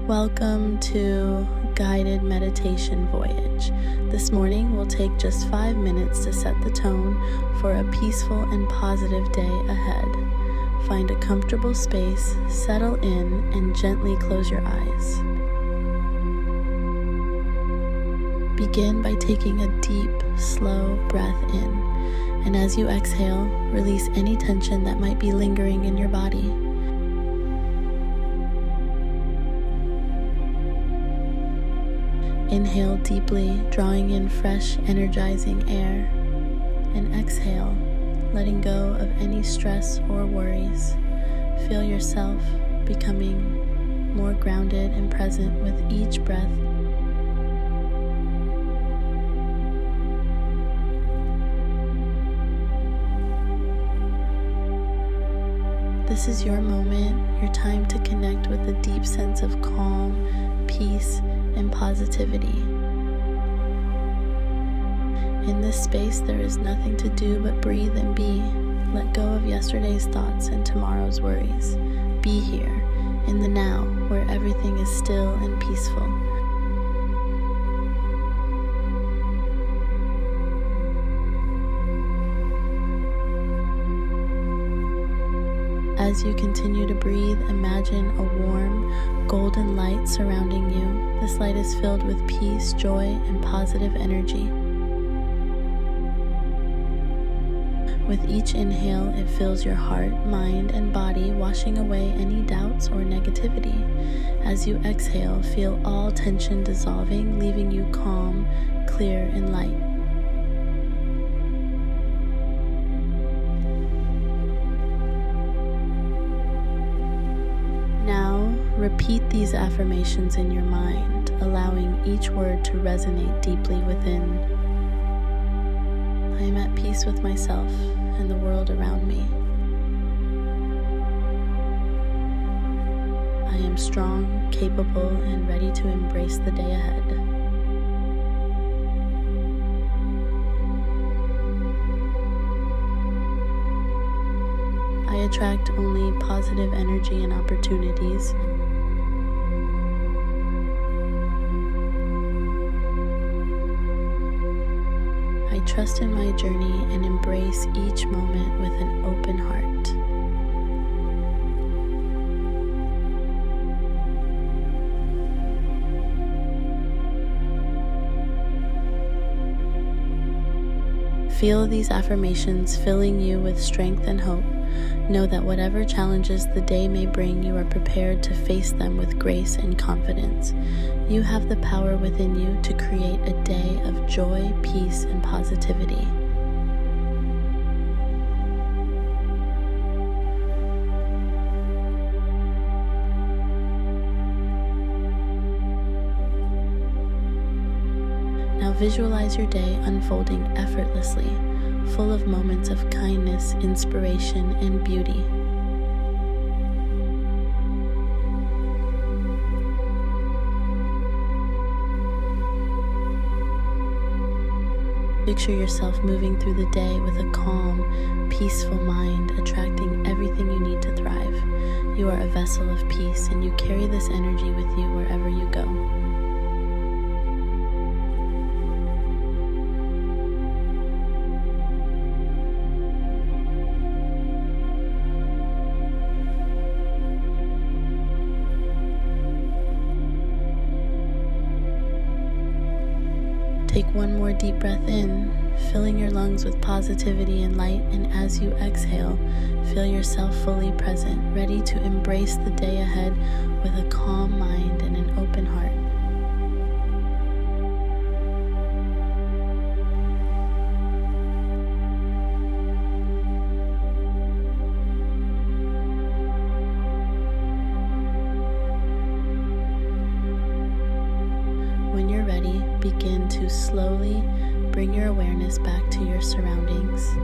Welcome to Guided Meditation Voyage. This morning we'll take just 5 minutes to set the tone for a peaceful and positive day ahead. Find a comfortable space, settle in, and gently close your eyes. Begin by taking a deep, slow breath in, and as you exhale, release any tension that might be lingering in your body. Inhale deeply, drawing in fresh, energizing air, and exhale, letting go of any stress or worries. Feel yourself becoming more grounded and present with each breath. This is your moment, your time to connect with a deep sense of calm, peace, and positivity. In this space, there is nothing to do but breathe and be. Let go of yesterday's thoughts and tomorrow's worries. Be here, in the now, where everything is still and peaceful. As you continue to breathe, imagine a warm, golden light surrounding you. This light is filled with peace, joy, and positive energy. With each inhale, it fills your heart, mind, and body, washing away any doubts or negativity. As you exhale, feel all tension dissolving, leaving you calm, clear, and light. Repeat these affirmations in your mind, allowing each word to resonate deeply within. I am at peace with myself and the world around me. I am strong, capable, and ready to embrace the day ahead. I attract only positive energy and opportunities. I trust in my journey and embrace each moment with an open heart. Feel these affirmations filling you with strength and hope. Know that whatever challenges the day may bring, you are prepared to face them with grace and confidence. You have the power within you to create a day of joy, peace, and positivity. Now visualize your day unfolding effortlessly, full of moments of kindness, inspiration, and beauty. Picture yourself moving through the day with a calm, peaceful mind, attracting everything you need to thrive. You are a vessel of peace, and you carry this energy with you wherever you go. Take one more deep breath in, filling your lungs with positivity and light, and as you exhale, feel yourself fully present, ready to embrace the day ahead with a calm mind and an open heart. When you're ready, begin to slowly bring your awareness back to your surroundings.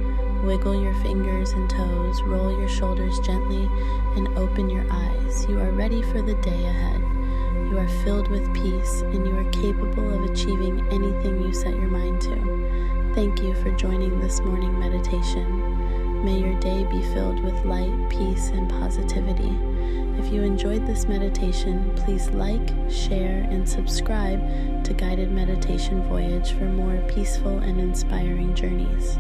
Wiggle your fingers and toes, roll your shoulders gently, and open your eyes. You are ready for the day ahead. You are filled with peace, and you are capable of achieving anything you set your mind to. Thank you for joining this morning meditation. May your day be filled with light, peace, and positivity. If you enjoyed this meditation, please like, share, and subscribe to Guided Meditation Voyage for more peaceful and inspiring journeys.